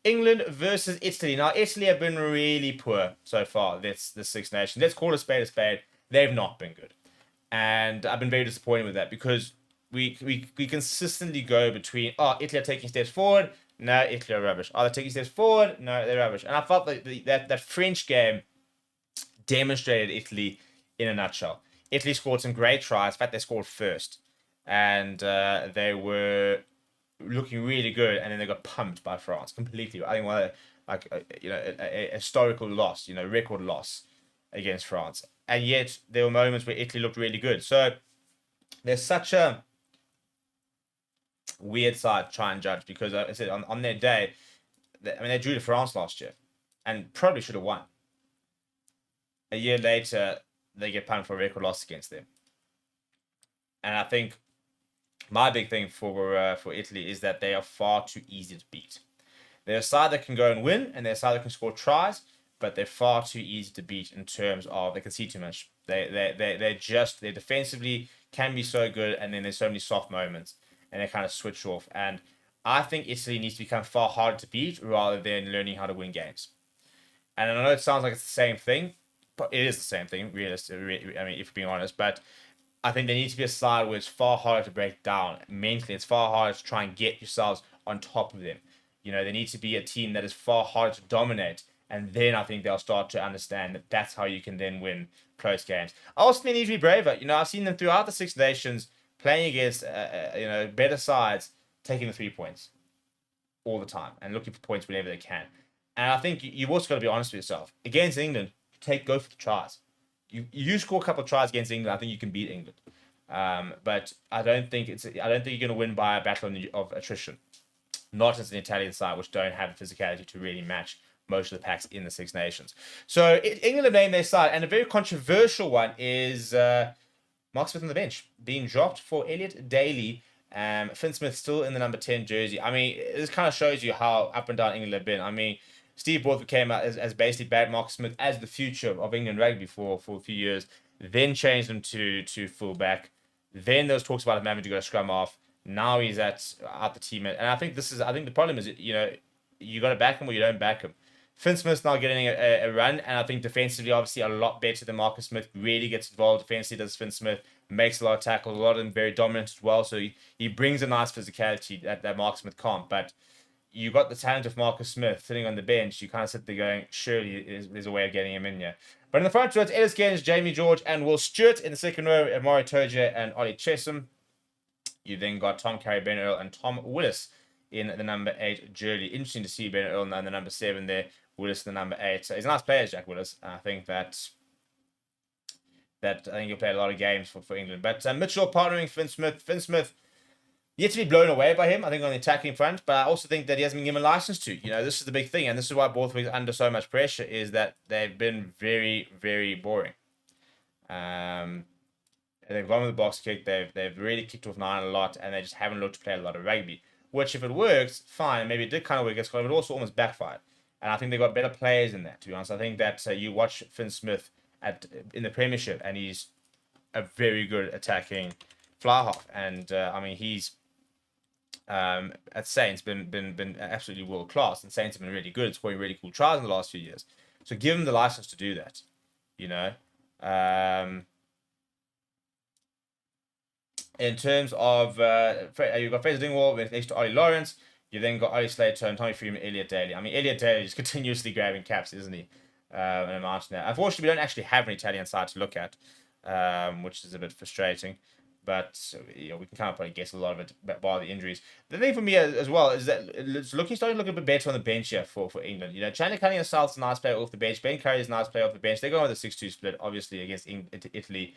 England versus Italy. Now, Italy have been really poor so far. That's the Six Nations. Let's call a spade a spade. They've not been good. And I've been very disappointed with that because we consistently go between, oh, Italy are taking steps forward. No, Italy are rubbish. Oh, they're taking steps forward. No, they're rubbish. And I felt like that French game demonstrated Italy in a nutshell. Italy scored some great tries. In fact, they scored first. And they were looking really good, and then they got pumped by France completely. I think a historical loss, record loss against France, and yet there were moments where Italy looked really good. So there's such a weird side to try and judge because I said on their day, they drew to France last year, and probably should have won. A year later, they get pumped for a record loss against them, and I think my big thing for Italy is that they are far too easy to beat. They're a side that can go and win, and they're a side that can score tries, but they're far too easy to beat in terms of they can see too much. They defensively can be so good, and then there's so many soft moments, and they kind of switch off. And I think Italy needs to become far harder to beat rather than learning how to win games. And I know it sounds like it's the same thing, but it is the same thing, realistically. I mean, if you're being honest, but I think there needs to be a side where it's far harder to break down mentally. It's far harder to try and get yourselves on top of them. There needs to be a team that is far harder to dominate, and then I think they'll start to understand that that's how you can then win close games. I also think they need to be braver. I've seen them throughout the Six Nations playing against better sides, taking the 3 points all the time and looking for points whenever they can. And I think you've also got to be honest with yourself. Against England, go for the tries. You score a couple of tries against England, I think you can beat England. But I don't think you're going to win by a battle of attrition. Not as an Italian side, which don't have the physicality to really match most of the packs in the Six Nations. So England have named their side, and a very controversial one is Mark Smith on the bench being dropped for Elliot Daly. Finn Smith still in the number 10 jersey. I mean, this kind of shows you how up and down England have been. I mean, Steve Borthwick came out as basically bad Mark Smith as the future of England rugby for a few years, then changed him to fullback. Then there was talks about him having to go scrum off. Now he's out the team, and I think the problem is you got to back him or you don't back him. Finn Smith's now getting a run, and I think defensively, obviously, a lot better than Marcus Smith. Really gets involved defensively, does Finn Smith, makes a lot of tackles, a lot of them very dominant as well. So he brings a nice physicality that Marcus Smith can't. But you got the talent of Marcus Smith sitting on the bench. You kind of sit there going, surely there's a way of getting him in here. But in the front row, it's Ellis Gaines, Jamie George, and Will Stewart. In the second row, Amari Toja and Ollie Chesham. You then got Tom Carey, Ben Earl, and Tom Willis in the number 8 jersey. Interesting to see Ben Earl in the number 7 there, Willis in the number 8. So he's a nice player, Jack Willis. I think that I think he'll play a lot of games for England. But Mitchell partnering Finn Smith. Finn Smith, yet to be blown away by him, I think, on the attacking front. But I also think that he hasn't been given a license to. This is the big thing. And this is why Borthwick is under so much pressure, is that they've been very, very boring. They've gone with the box kick. They've really kicked off 9 a lot, and they just haven't looked to play a lot of rugby. Which, if it works, fine. Maybe it did kind of work, but it also almost backfired. And I think they've got better players in that, to be honest. I think that you watch Finn Smith in the Premiership, and he's a very good attacking fly half. And I mean, he's at Saints been absolutely world class, and Saints have been really good, scoring really cool tries in the last few years. So give him the license to do that. In terms of you've got Fraser Dingwall next to Ollie Lawrence. You've then got Ollie Slater and Tommy Freeman, Elliot Daly. I mean, Elliot Daly is continuously grabbing caps, isn't he? And mountain now. Unfortunately, we don't actually have an Italian side to look at, which is a bit frustrating. But we can kind of probably guess a lot of it by the injuries. The thing for me as well is that it's starting to look a bit better on the bench here for England. Chandler Cunningham South's a nice player off the bench. Ben Curry is a nice player off the bench. They're going with a 6-2 split, obviously, against Italy.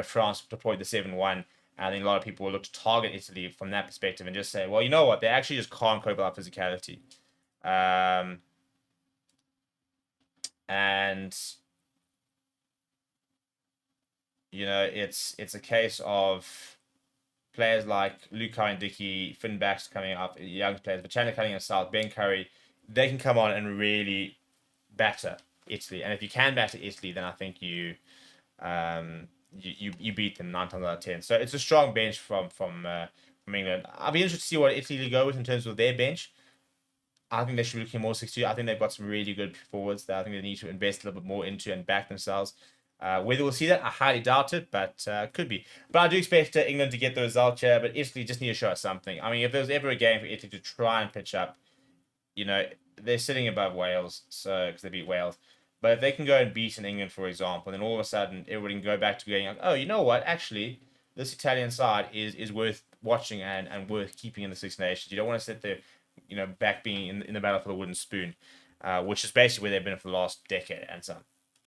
France deployed the 7-1. I think a lot of people will look to target Italy from that perspective and just say, well, you know what? They actually just can't cope with our physicality. And it's a case of players like Lukai and Dickey, Finn Bax coming up, young players, but Chandler Cunningham South, Ben Curry, they can come on and really batter Italy. And if you can batter Italy, then I think you beat them 9 times out of 10. So it's a strong bench from England. I'll be interested to see what Italy go with in terms of their bench. I think they should be looking more 62. I think they've got some really good forwards that I think they need to invest a little bit more into and back themselves. Whether we'll see that, I highly doubt it, but could be. But I do expect England to get the result here, but Italy just need to show us something. I mean, if there was ever a game for Italy to try and pitch up, they're sitting above Wales, so because they beat Wales. But if they can go and beat England, for example, then all of a sudden everybody can go back to going like, oh, you know what? Actually, this Italian side is worth watching and worth keeping in the Six Nations. You don't want to sit there, back being in the battle for the wooden spoon, which is basically where they've been for the last decade and some.